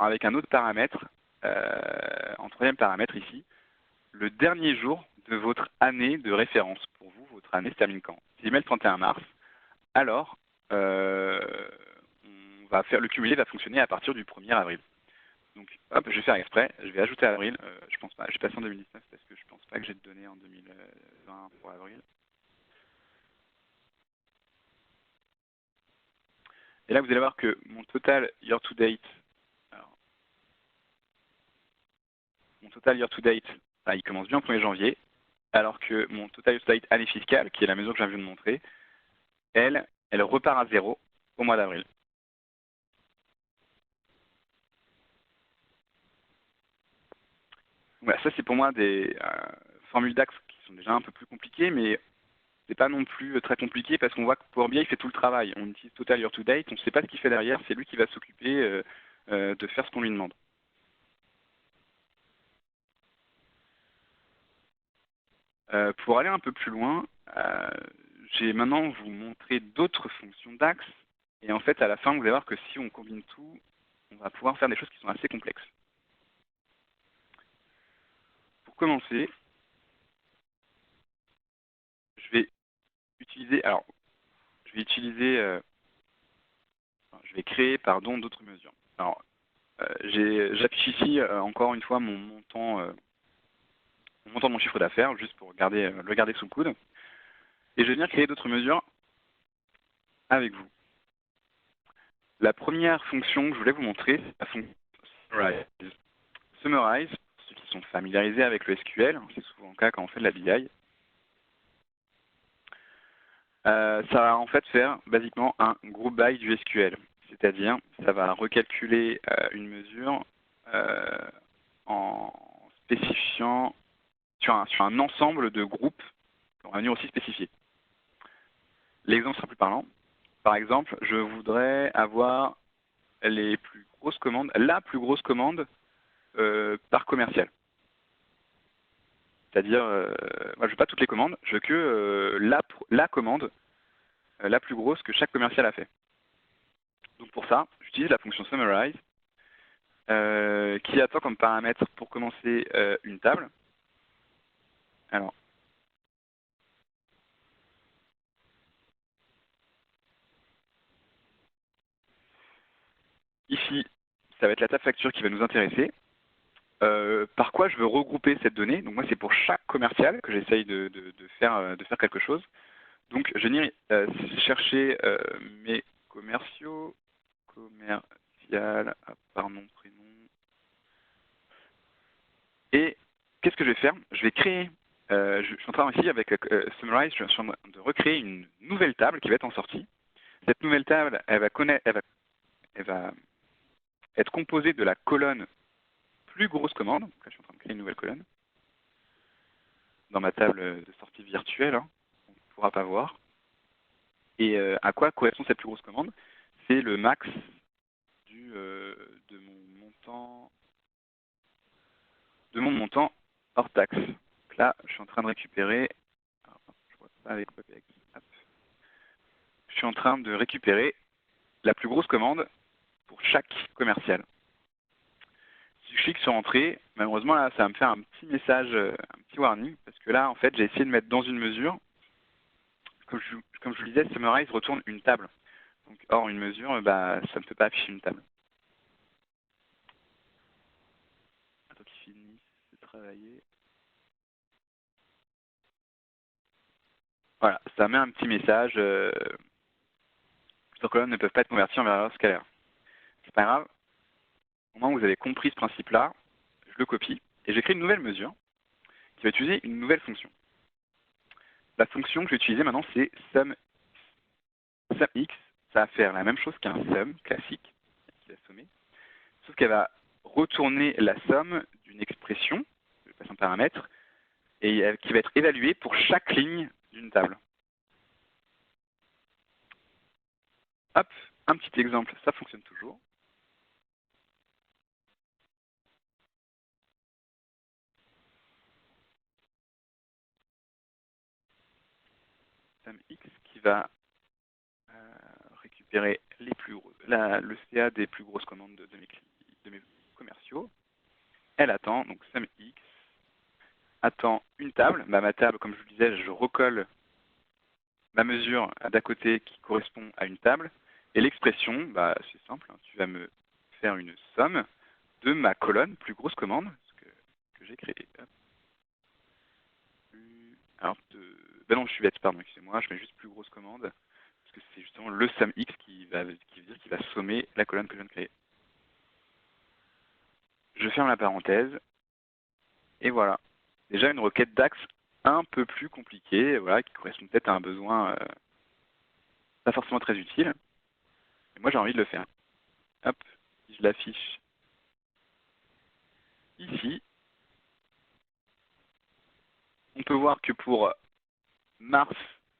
avec un autre paramètre, en troisième paramètre ici, le dernier jour de votre année de référence. Pour vous, votre année se termine quand? Si je mets le 31 mars, alors on va faire, le cumulé va fonctionner à partir du 1er avril. Donc hop, je vais faire exprès, je vais ajouter avril, je pense pas, je vais passer en 2019 parce que je pense pas que j'ai de données en 2020 pour avril. Et là vous allez voir que mon total year to date, alors, mon total year to date, il commence bien au 1er janvier, alors que mon total year to date année fiscale, qui est la mesure que j'ai envie de montrer, elle repart à zéro au mois d'avril. Voilà, ça c'est pour moi des formules DAX qui sont déjà un peu plus compliquées, mais c'est pas non plus très compliqué parce qu'on voit que Power BI fait tout le travail. On utilise Total Year to Date, on ne sait pas ce qu'il fait derrière, c'est lui qui va s'occuper de faire ce qu'on lui demande. Pour aller un peu plus loin, j'ai maintenant vous montrer d'autres fonctions DAX. Et en fait, à la fin, vous allez voir que si on combine tout, on va pouvoir faire des choses qui sont assez complexes. Pour commencer, je vais utiliser, je vais créer, d'autres mesures. Alors, j'affiche ici encore une fois mon montant de mon chiffre d'affaires, juste pour le garder sous le coude. Et je vais venir créer d'autres mesures avec vous. La première fonction que je voulais vous montrer, c'est la fonction Summarize. Summarize, pour ceux qui sont familiarisés avec le SQL, c'est souvent le cas quand on fait de la BI, ça va en fait faire basiquement un group by du SQL. C'est-à-dire, ça va recalculer une mesure en spécifiant sur un ensemble de groupes qu'on va venir aussi spécifier. L'exemple sera plus parlant. Par exemple, je voudrais avoir les plus grosses commandes, la plus grosse commande par commercial. C'est-à-dire, moi je veux pas toutes les commandes, je veux que la commande la plus grosse que chaque commercial a fait. Donc pour ça, j'utilise la fonction Summarize qui attend comme paramètre pour commencer une table. Alors, ici, ça va être la table facture qui va nous intéresser. Par quoi je veux regrouper cette donnée? Donc moi, c'est pour chaque commercial que j'essaye de faire quelque chose. Donc je vais chercher mes commerciaux, commercial, par nom, prénom. Et qu'est-ce que je vais faire? Je vais créer, je suis en train ici avec Summarize, je suis en train de recréer une nouvelle table qui va être en sortie. Cette nouvelle table, elle va être composée de la colonne plus grosse commande. Donc là, je suis en train de créer une nouvelle colonne dans ma table de sortie virtuelle, hein, on ne pourra pas voir. Et à quoi correspond cette plus grosse commande? C'est le max de mon montant hors taxe. Donc là, je suis en train de récupérer. Alors, je vois pas avec WebEx. Je suis en train de récupérer la plus grosse commande pour chaque commercial. Si je clique sur Entrée, malheureusement là, ça va me faire un petit message, un petit warning, parce que là, en fait, j'ai essayé de mettre dans une mesure. Comme je vous disais, Summarize retourne une table. Donc, or, une mesure, ça ne peut pas afficher une table. Attends qu'il finisse de travailler. Voilà, ça met un petit message. Plusieurs colonnes ne peuvent pas être converties en valeur scalaire. C'est pas grave. Au moment où vous avez compris ce principe-là, je le copie et j'écris une nouvelle mesure qui va utiliser une nouvelle fonction. La fonction que je vais utiliser maintenant, c'est sum. SumX, ça va faire la même chose qu'un sum classique, qui va sommer, sauf qu'elle va retourner la somme d'une expression, je vais passer un paramètre, et qui va être évaluée pour chaque ligne d'une table. Hop, un petit exemple, ça fonctionne toujours. SumX qui va récupérer les plus gros, le CA des plus grosses commandes de mes commerciaux. Elle attend, donc SumX attend une table. Bah, ma table, comme je vous le disais, je recolle ma mesure d'à côté qui correspond à une table. Et l'expression, bah, c'est simple, hein, tu vas me faire une somme de ma colonne, plus grosse commande, que j'ai créée. Alors, ben non, je suis bête, pardon, excusez-moi, je mets juste plus grosse commande, parce que c'est justement le SumX qui veut dire qu'il va sommer la colonne que je viens de créer. Je ferme la parenthèse, et voilà. Déjà une requête DAX un peu plus compliquée, voilà, qui correspond peut-être à un besoin pas forcément très utile. Mais moi, j'ai envie de le faire. Hop, si je l'affiche ici, on peut voir que pour mars,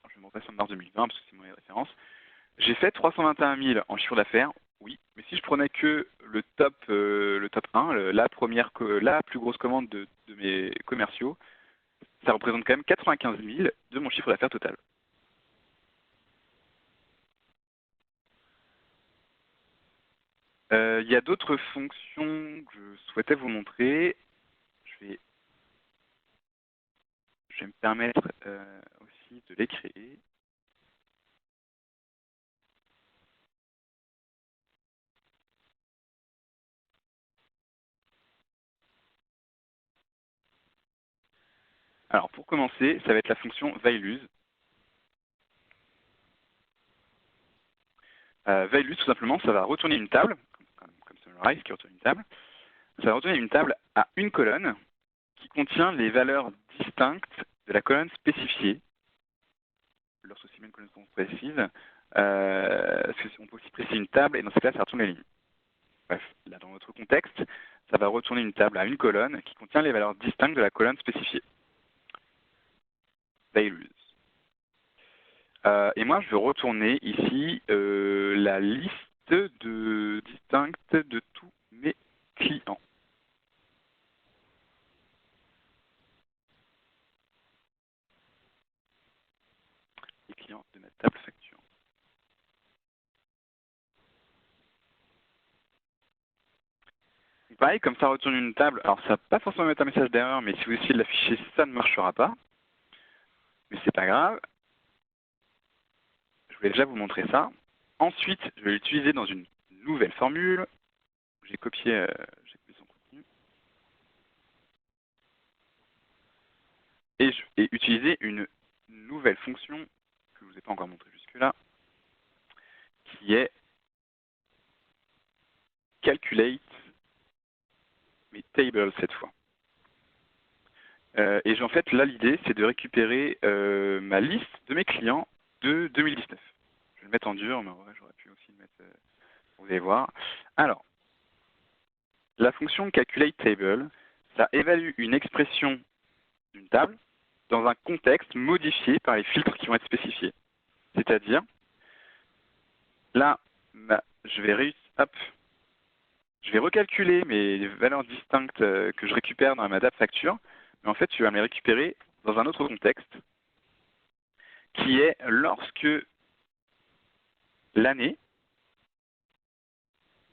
je vais me repasser en mars 2020 parce que c'est mon référence, j'ai fait 321 000 en chiffre d'affaires, oui, mais si je prenais que le top 1, la plus grosse commande de mes commerciaux, ça représente quand même 95 000 de mon chiffre d'affaires total. Il y a d'autres fonctions que je souhaitais vous montrer. Je vais me permettre aussi de les créer. Alors pour commencer, ça va être la fonction values. Values, tout simplement, ça va retourner une table, comme Summarize qui retourne une table. Ça va retourner une table à une colonne qui contient les valeurs distinctes de la colonne spécifiée. Lorsque c'est une colonne qu'on précise, on peut aussi préciser une table et dans ce cas, ça retourne les lignes. Bref, là dans notre contexte, ça va retourner une table à une colonne qui contient les valeurs distinctes de la colonne spécifiée. Values. Et moi, je vais retourner ici la liste distincte de tous mes clients. Les clients de ma table facture. Pareil, comme ça retourne une table, alors ça va pas forcément mettre un message d'erreur, mais si vous essayez de l'afficher, ça ne marchera pas. Mais c'est pas grave. Je voulais déjà vous montrer ça. Ensuite, je vais l'utiliser dans une nouvelle formule. J'ai copié son contenu. Et je vais utiliser une nouvelle fonction que je ne vous ai pas encore montrée jusque-là, qui est calculate mes tables cette fois. Et en fait, là, l'idée, c'est de récupérer ma liste de mes clients de 2019. Je vais le mettre en dur, mais en vrai, j'aurais pu aussi le mettre, vous allez voir. Alors, la fonction calculateTable, ça évalue une expression d'une table dans un contexte modifié par les filtres qui vont être spécifiés. C'est-à-dire, là, je vais recalculer mes valeurs distinctes que je récupère dans ma table facture, mais en fait, tu vas me les récupérer dans un autre contexte, qui est lorsque l'année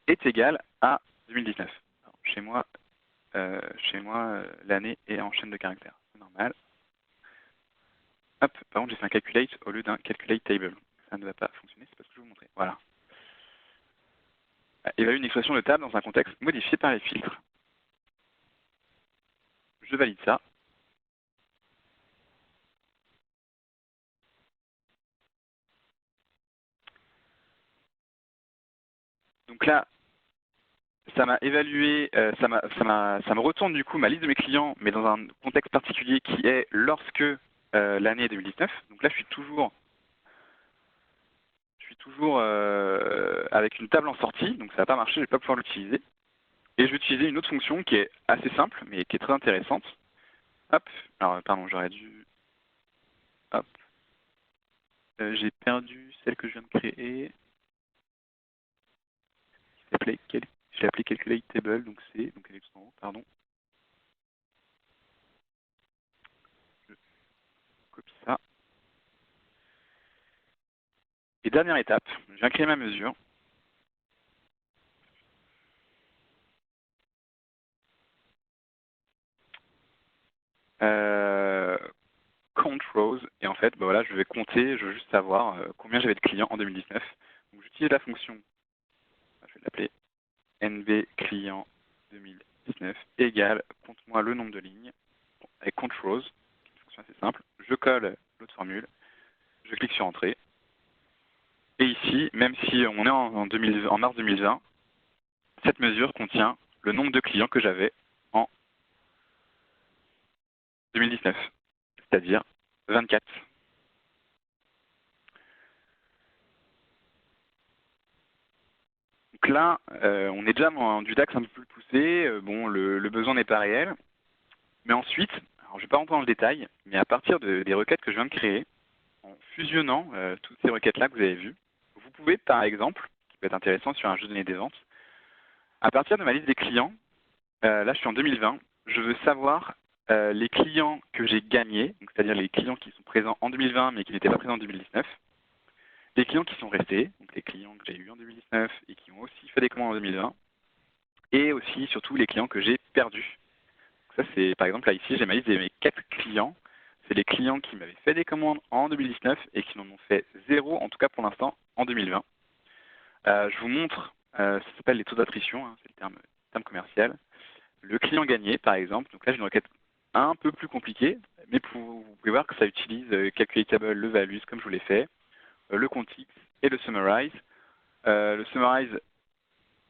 est égale à 2019. Alors, chez moi l'année est en chaîne de caractères. C'est normal. Hop, par contre, j'ai fait un calculate au lieu d'un calculate table. Ça ne va pas fonctionner, c'est parce que je vais vous montrer. Voilà. Évalue une expression de table dans un contexte modifié par les filtres. Je valide ça. Donc là, ça m'a évalué, ça me retourne du coup ma liste de mes clients, mais dans un contexte particulier qui est lorsque l'année 2019. Donc là, je suis toujours avec une table en sortie, donc ça va pas marcher, je vais pas pouvoir l'utiliser. Et je vais utiliser une autre fonction qui est assez simple, mais qui est très intéressante. Hop, alors pardon, j'aurais dû... Hop, j'ai perdu celle que je viens de créer. Je l'ai appelé Calculate Table, donc elle est tout en haut, pardon. Je copie ça. Et dernière étape, je viens créer ma mesure. Count rows, et en fait, bah voilà, je vais compter, je veux juste savoir combien j'avais de clients en 2019. Donc j'utilise la fonction, je vais l'appeler NB client 2019 égale, compte-moi le nombre de lignes, avec count rows, une fonction assez simple. Je colle l'autre formule, je clique sur Entrée. Et ici, même si on est en mars 2020, cette mesure contient le nombre de clients que j'avais en 2019, c'est-à-dire 24. Donc là, on est déjà dans du DAX un peu plus poussé. Bon, le besoin n'est pas réel. Mais ensuite, alors je ne vais pas rentrer dans le détail, mais à partir des requêtes que je viens de créer, en fusionnant toutes ces requêtes-là que vous avez vues, vous pouvez, par exemple, qui peut être intéressant sur un jeu de données des ventes, à partir de ma liste des clients, là je suis en 2020, je veux savoir les clients que j'ai gagnés, c'est-à-dire les clients qui sont présents en 2020 mais qui n'étaient pas présents en 2019, les clients qui sont restés, donc les clients que j'ai eus en 2019 et qui ont aussi fait des commandes en 2020, et aussi surtout les clients que j'ai perdus. Donc ça c'est par exemple là ici j'ai ma liste de mes 4 clients, c'est les clients qui m'avaient fait des commandes en 2019 et qui n'en ont fait 0 en tout cas pour l'instant en 2020. Je vous montre, ça s'appelle les taux d'attrition, hein, c'est le terme commercial. Le client gagné, par exemple, donc là j'ai une requête un peu plus compliquée, mais vous pouvez voir que ça utilise Calculatable, le values, comme je vous l'ai fait, le context et le summarize. Le summarize,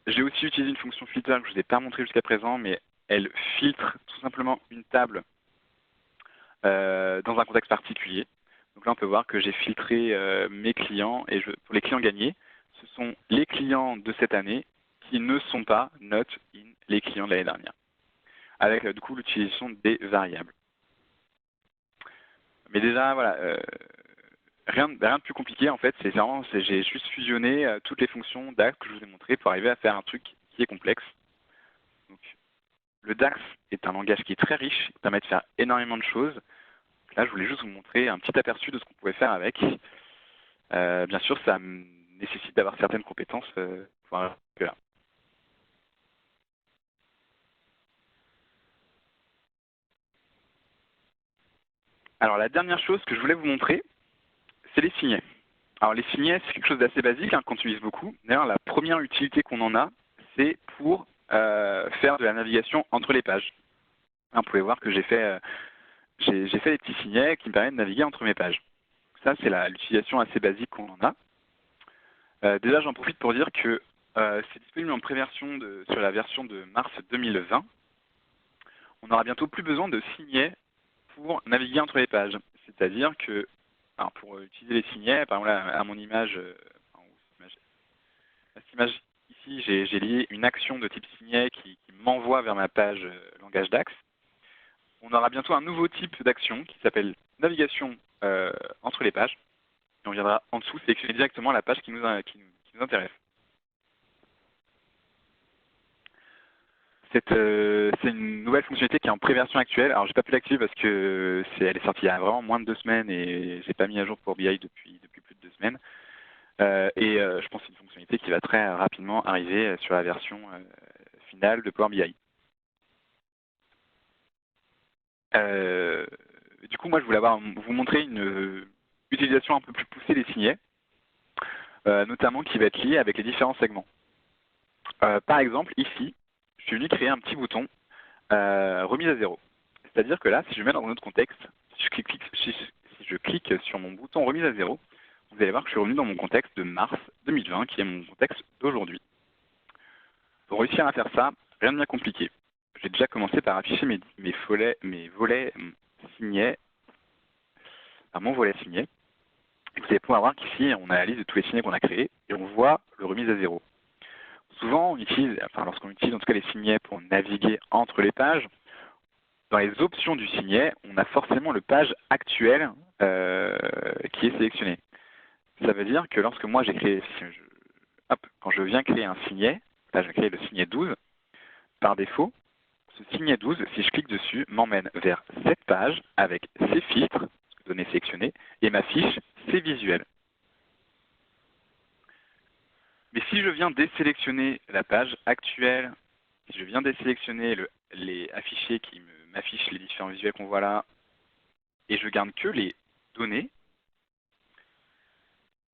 j'ai aussi utilisé une fonction filter que je ne vous ai pas montré jusqu'à présent, mais elle filtre tout simplement une table dans un contexte particulier. Donc là on peut voir que j'ai filtré mes clients, et pour les clients gagnés, ce sont les clients de cette année qui ne sont pas not in les clients de l'année dernière, avec du coup l'utilisation des variables. Mais déjà, voilà, rien de plus compliqué en fait, j'ai juste fusionné toutes les fonctions DAX que je vous ai montrées pour arriver à faire un truc qui est complexe. Donc, le DAX est un langage qui est très riche, qui permet de faire énormément de choses. Là, je voulais juste vous montrer un petit aperçu de ce qu'on pouvait faire avec. Bien sûr, ça nécessite d'avoir certaines compétences pour arriver là. Alors, la dernière chose que je voulais vous montrer, c'est les signets. Alors, les signets, c'est quelque chose d'assez basique qu'on utilise beaucoup. D'ailleurs, la première utilité qu'on en a, c'est pour faire de la navigation entre les pages. Vous pouvez voir que j'ai fait des petits signets qui me permettent de naviguer entre mes pages. Ça, c'est l'utilisation assez basique qu'on en a. Déjà, j'en profite pour dire que c'est disponible en préversion sur la version de mars 2020. On n'aura bientôt plus besoin de signets pour naviguer entre les pages. C'est-à-dire que, alors pour utiliser les signets, par exemple à mon image, à cette image ici, j'ai lié une action de type signet qui m'envoie vers ma page langage DAX. On aura bientôt un nouveau type d'action qui s'appelle navigation entre les pages. Et on viendra en dessous sélectionner directement la page qui nous intéresse. C'est une nouvelle fonctionnalité qui est en préversion actuelle. Alors, j'ai pas pu l'activer parce que elle est sortie il y a vraiment moins de 2 semaines et j'ai pas mis à jour Power BI depuis plus de 2 semaines. Je pense que c'est une fonctionnalité qui va très rapidement arriver sur la version finale de Power BI. Du coup, moi, je voulais vous montrer une utilisation un peu plus poussée des signets, notamment qui va être liée avec les différents segments. Par exemple, ici, je suis venu créer un petit bouton remise à zéro. C'est-à-dire que là, si je mets dans un autre contexte, si je clique sur mon bouton remise à zéro, vous allez voir que je suis revenu dans mon contexte de mars 2020, qui est mon contexte d'aujourd'hui. Pour réussir à faire ça, rien de bien compliqué. J'ai déjà commencé par afficher mes volets signés, par mon volet signé. Et vous allez pouvoir voir qu'ici, on a la liste de tous les signets qu'on a créés et on voit le remise à zéro. Souvent, lorsqu'on utilise en tout cas les signets pour naviguer entre les pages, dans les options du signet, on a forcément le page actuel qui est sélectionné. Ça veut dire que lorsque moi j'ai créé, quand je viens créer un signet, là je vais créer le signet 12, par défaut, ce signet 12, si je clique dessus, m'emmène vers cette page avec ses filtres, données sélectionnées, et ma fiche, ses visuels. Mais si je viens désélectionner la page actuelle, si je viens désélectionner les affichés qui m'affichent les différents visuels qu'on voit là, et je garde que les données,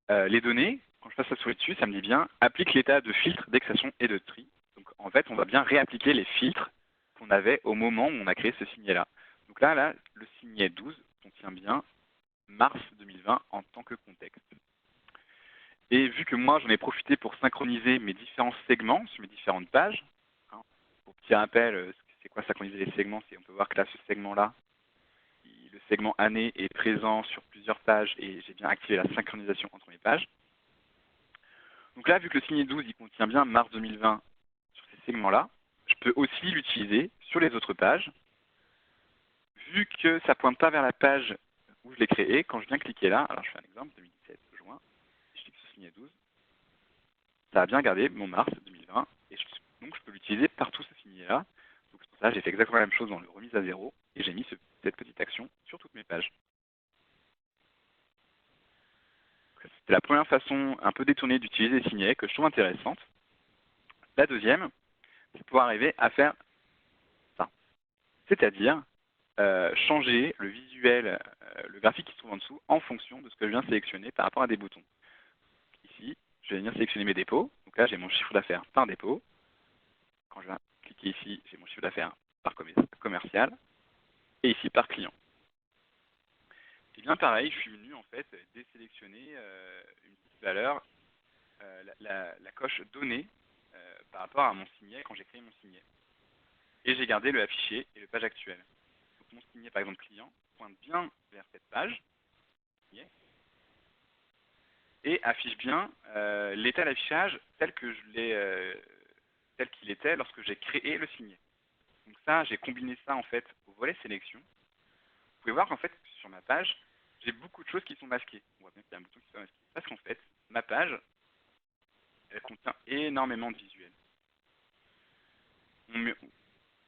quand je passe la souris dessus, ça me dit bien applique l'état de filtre, d'extraction et de tri. Donc en fait, on va bien réappliquer les filtres qu'on avait au moment où on a créé ce signet-là. Donc là, le signet 12 contient bien mars 2020 en tant que contexte. Et vu que moi, j'en ai profité pour synchroniser mes différents segments sur mes différentes pages, pour petit rappel, c'est quoi synchroniser les segments? On peut voir que là, ce segment-là, le segment année est présent sur plusieurs pages et j'ai bien activé la synchronisation entre mes pages. Donc là, vu que le signet 12, il contient bien mars 2020 sur ces segments-là, je peux aussi l'utiliser sur les autres pages. Vu que ça ne pointe pas vers la page où je l'ai créé, quand je viens cliquer là, alors je fais un exemple, 2017 juin, je clique sur signet 12, ça a bien gardé mon mars 2020, et donc je peux l'utiliser partout ce signet-là. Donc c'est pour ça que j'ai fait exactement la même chose dans le remise à zéro, et j'ai mis cette petite action sur toutes mes pages. C'est la première façon un peu détournée d'utiliser les signets que je trouve intéressante. La deuxième, c'est pouvoir arriver à faire ça. C'est-à-dire changer le visuel, le graphique qui se trouve en dessous en fonction de ce que je viens sélectionner par rapport à des boutons. Ici, je vais venir sélectionner mes dépôts. Donc là, j'ai mon chiffre d'affaires par dépôt. Quand je viens cliquer ici, j'ai mon chiffre d'affaires par commercial. Et ici, par client. Et bien pareil, je suis venu en fait désélectionner une petite valeur, la coche donnée par rapport à mon signet quand j'ai créé mon signet. Et j'ai gardé le affiché et le page actuel. Donc mon signet, par exemple client, pointe bien vers cette page et affiche bien l'état d'affichage tel qu'il était lorsque j'ai créé le signet. Donc ça, j'ai combiné ça en fait au volet sélection. Vous pouvez voir qu'en fait sur ma page, j'ai beaucoup de choses qui sont masquées. On voit bien qu'il y a un bouton qui sont masqué. Parce qu'en fait, ma page, elle contient énormément de visuels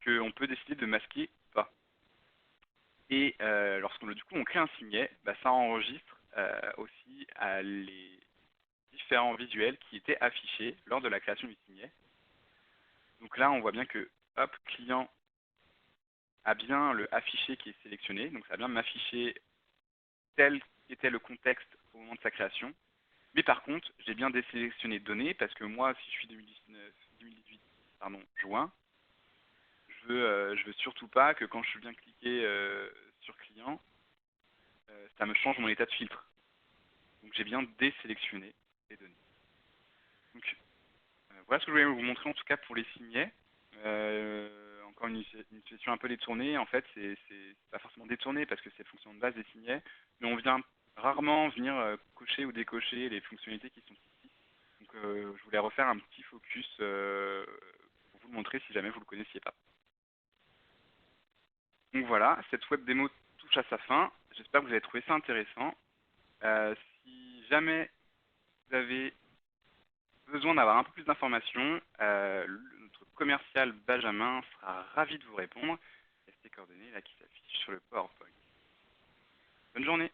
qu'on peut décider de masquer ou pas. Et lorsqu'on du coup on crée un signet, ça enregistre aussi les différents visuels qui étaient affichés lors de la création du signet. Donc là, on voit bien que hop, client a bien le affiché qui est sélectionné, donc ça va bien m'afficher tel qu'était le contexte au moment de sa création. Mais par contre, j'ai bien désélectionné données parce que moi, si je suis 2018, juin, je veux surtout pas que quand je viens cliquer sur client, ça me change mon état de filtre. Donc j'ai bien désélectionné les données. Donc voilà ce que je voulais vous montrer en tout cas pour les signets. Encore une situation un peu détournée. En fait, c'est pas forcément détourné parce que c'est la fonction de base des signets, mais on vient rarement venir cocher ou décocher les fonctionnalités qui sont ici. Donc je voulais refaire un petit focus pour vous le montrer si jamais vous ne le connaissiez pas. Donc voilà, cette web démo touche à sa fin. J'espère que vous avez trouvé ça intéressant. Si jamais vous avez besoin d'avoir un peu plus d'informations, notre commercial Benjamin sera ravi de vous répondre. Restez coordonnées là qui s'affichent sur le PowerPoint. Bonne journée.